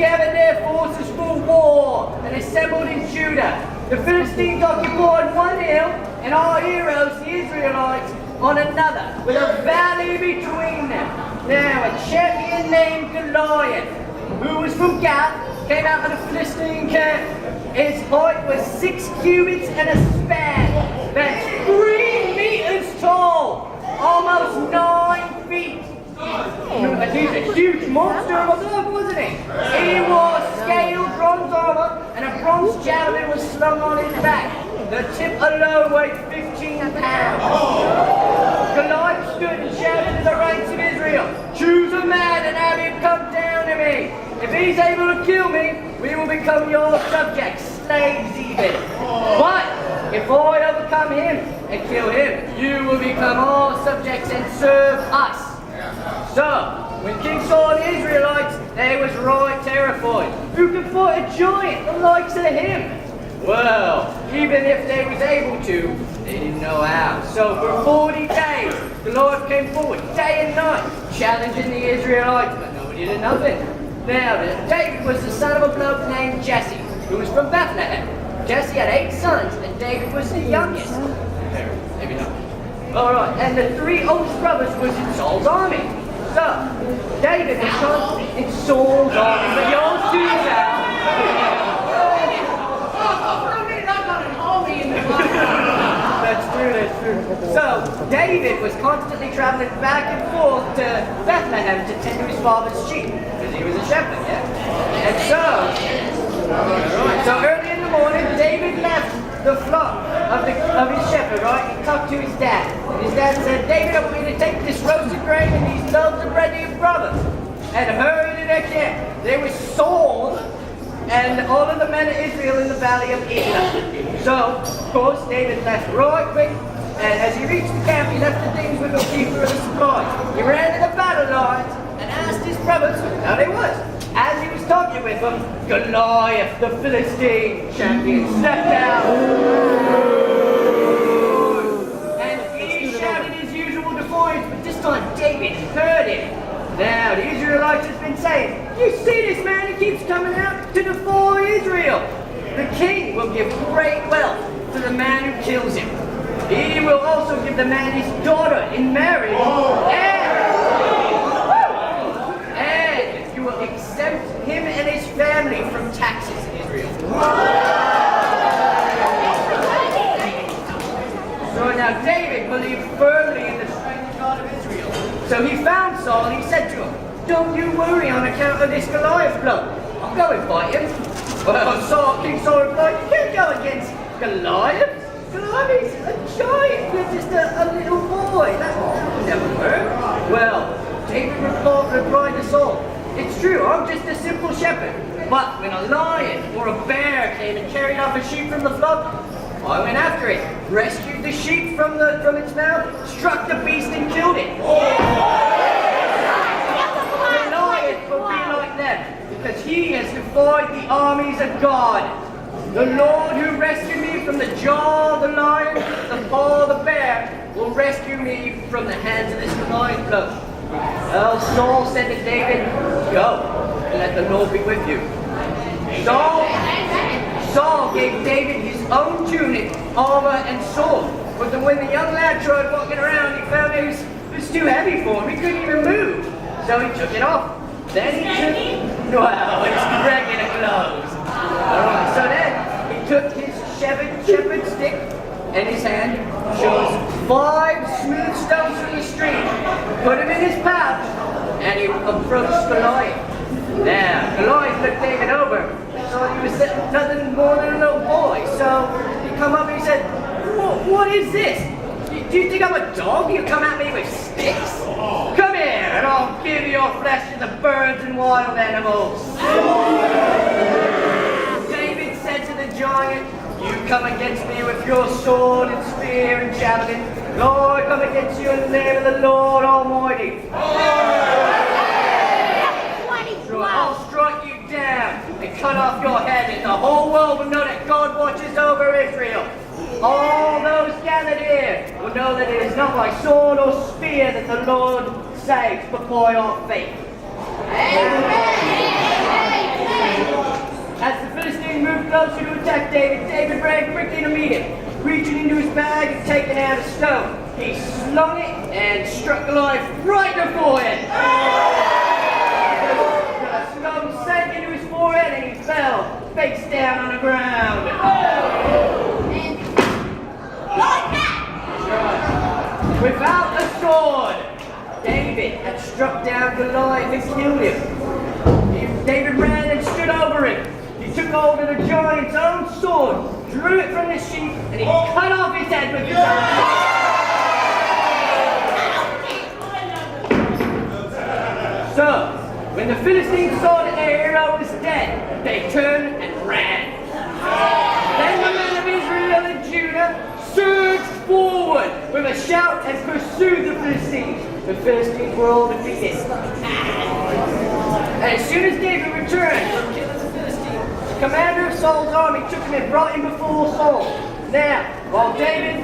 gathered their forces for war and assembled in Judah. The Philistines occupied one hill, and our heroes, the Israelites, on another, with a valley between them. Now, a champion named Goliath, who was from Gath, came out of the Philistine camp. His height was 6 cubits and a span. That's 3 meters tall, almost 9 feet. He's a huge monster of a dog, wasn't he? He wore scaled bronze armor, and a bronze javelin was slung on his back. The tip alone weighed 15 pounds. Goliath stood and shouted to the ranks of Israel, "Choose a man and have him come down to me. If he's able to kill me, we will become your subjects, slaves even. But if I overcome him and kill him, you will become our subjects and serve us." So, when King Saul and the Israelites, they was right terrified. Who could fight a giant the likes of him? Well, even if they was able to, they didn't know how. So for 40 days, Goliath came forward day and night, challenging the Israelites, but nobody did nothing. Now, David was the son of a bloke named Jesse, who was from Bethlehem. Jesse had 8 sons, and David was the youngest. Maybe not. Alright, and the 3 oldest brothers was in Saul's army. So, David was in Saul's army, but you'll see that. That's true. So, David was constantly traveling back and forth to Bethlehem to tend to his father's sheep, because he was a shepherd, yeah? And so early in the morning, David left the flock of his shepherd, right? He talked to his dad. And his dad said, "David, I want you to take this roasted grain and these loaves of bread to your brothers and hurry to their camp." There was Saul and all of the men of Israel in the valley of Elah. So, of course, David left right quick, and as he reached the camp, he left the things with the keeper of the supplies. He ran to the battle lines and asked his brothers how they was. As he was talking with them, Goliath, the Philistine champion, stepped out. And he shouted his usual defiance, but this time David heard him. Now, the Israelites has been saying, "You see this man, he keeps coming out to defy Israel. The king will give great wealth to the man who kills him. He will also give the man his daughter in marriage, and you will exempt him and his family from taxes in Israel." So now David believed firmly in the strength God of Israel. So he found Saul and he said to him, "Don't you worry on account of this Goliath bloke. I'll go and fight him." Well, King Saul replied, "You can't go against Goliath. Goliath's a giant. You're just a little boy. That would never work." Well, David replied to Saul, "It's true, I'm just a simple shepherd. But when a lion or a bear came and carried off a sheep from the flock, I went after it, rescued the sheep from its mouth, struck the beast and killed it." Goliath will be like them, because he has defied the armies of God. The Lord who rescued me from the jaw of the lion, the paw of the bear, will rescue me from the hands of this Goliath bloke. Well, Saul said to David, "Go, and let the Lord be with you." Saul gave David his own tunic, armor, and sword. But when the young lad tried walking around, he found it was too heavy for him. He couldn't even move. So he took it off. Then he took, well, it's regular clothes. Alright, so then he took his shepherd stick in his hand, chose 5 smooth stones from the stream, put them in his pouch, and he approached Goliath. Now, Goliath looked David over and saw he was nothing more than a little boy. So he come up and he said, what is this? Do you think I'm a dog? You come at me with sticks? Come here and I'll give your flesh to the birds and wild animals. David said to the giant, "You come against me with your sword and spear and javelin. Lord, come against you in the name of the Lord Almighty. I'll strike you down and cut off your head, and the whole world will know that God watches over Israel. All those gathered here will know that it is not by sword or spear that the Lord saves, but by our faith." Amen. As the Philistine moved closer to attack David, David ran quickly to meet him. Reaching into his bag and taking out a stone, he slung it and struck Goliath right in the forehead. The stone sank into his forehead and he fell face down on the ground. Without a sword, David had struck down Goliath and killed him. David ran and stood over him. He took hold of the giant's own sword, drew it from the sheath, and he cut off his head with his own sword. So, when the Philistines saw that their hero was dead, they turned and ran. Then the men of Israel and Judah surged forward with a shout and pursued the Philistines. The Philistines were all defeated. And as soon as David returned from killing the Philistines, the commander of Saul's army took him and brought him before Saul. Now, while David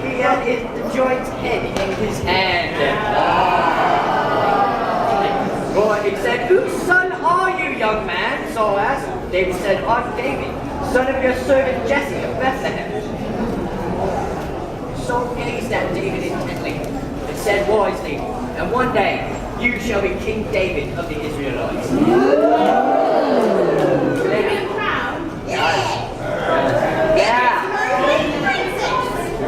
he had the giant's head in his hand. He said, "Whose son are you, young man?" Saul asked. David said, "I'm David, son of your servant Jesse of Bethlehem." Saul gazed at David intently and said wisely, "And one day you shall be King David of the Israelites." Yeah.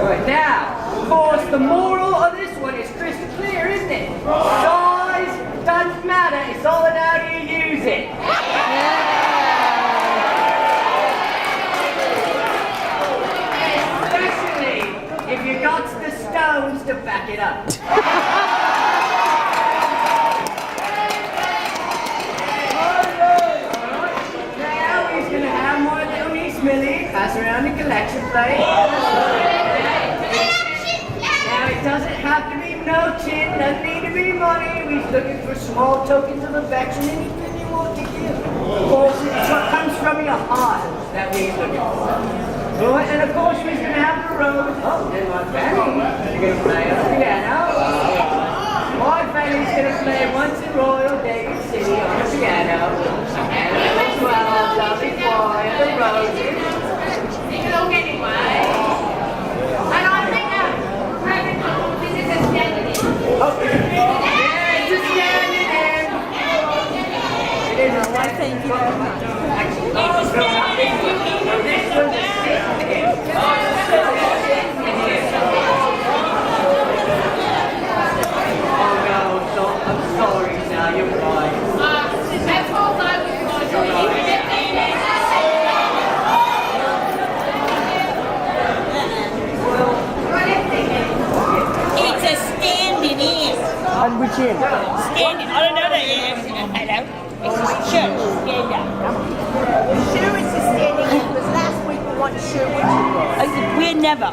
Right now, of course, the moral of this one is crystal clear, isn't it? Size doesn't matter, it's all about how you use it. Especially if you got the stones to back it up. Now he's going to have my little niece Millie pass around the collection plate. Now it doesn't have to be no tin, doesn't need to be money. We're looking for small tokens of affection, anything you want to give. Of course, it's what comes from your heart that we're looking for. Right, and of course we're going to have the rose. Oh, and my family is going to play on the piano. My family's going to play Once in Royal David City on the piano. And as well, lovely choir, the roses. Sing along anyway. And I think this is a standing in. Oh, yeah, it's a standing in. It is a standing in. Actually, this one's a sitting in. I'm sorry now, you're right. That's all I was It's a standing in. And which in? Standing. I don't know that. Hello. It's a shirt. Stand up. Sure, it's a standing in, because last week we weren't sure which it was. We're never.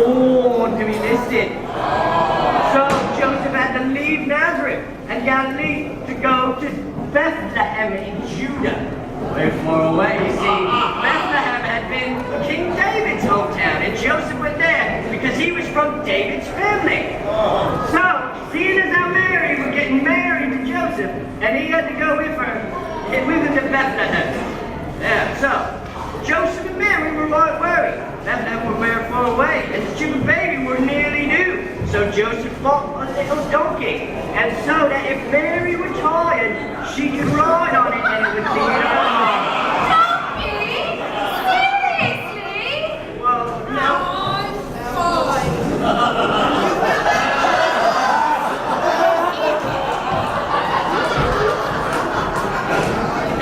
born to be listed. So Joseph had to leave Nazareth and Galilee to go to Bethlehem in Judah. Very far away, you see. Bethlehem had been King David's hometown, and Joseph went there because he was from David's family. So, seeing as how Mary was getting married to Joseph, and he had to go with him to Bethlehem. Yeah, so Joseph and Mary were right worried. Bethlehem were very far away, and the stupid baby were nearly due. So Joseph bought a little donkey, and so that if Mary were tired, she could ride on it and it would be Donkey? Seriously? well, no.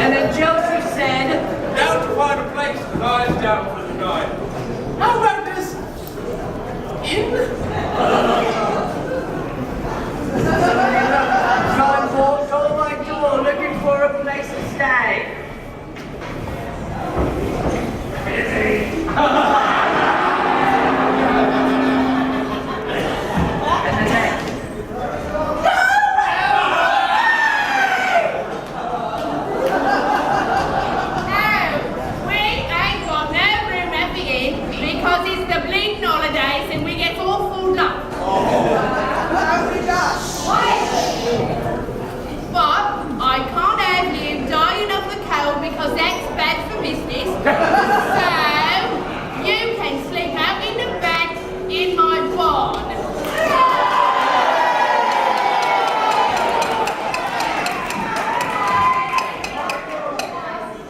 And then Joseph said, Now to find a place to lie down for the night. How about this inn? John walked all my door looking for a place to stay. And the next. No, we ain't got no room at the inn because it's the bleeding holidays and we get all full up. But I can't have you dying of the cold because that's bad for business. So you can sleep out in the back in my barn.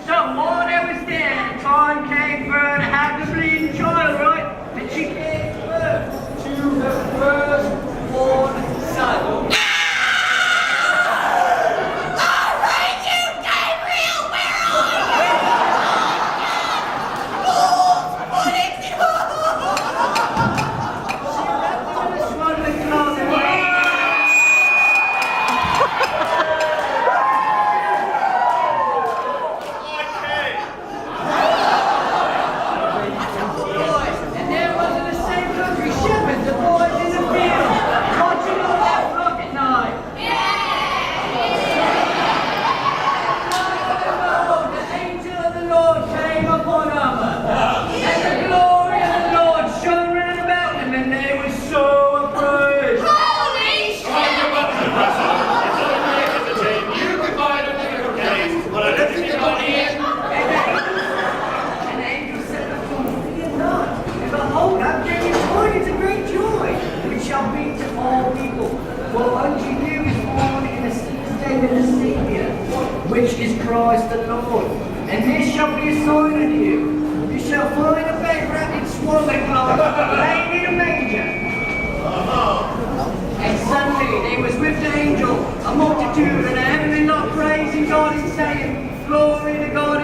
So while they was there, the time came for her to have the bleeding child, right? And she gave birth to her firstborn son. Which is Christ the Lord. And this shall be a sign unto you. You shall find a babe wrapped in swaddling cloths, laid in a manger. And suddenly there was with the angel a multitude and a heavenly lot praising God and saying, Glory to God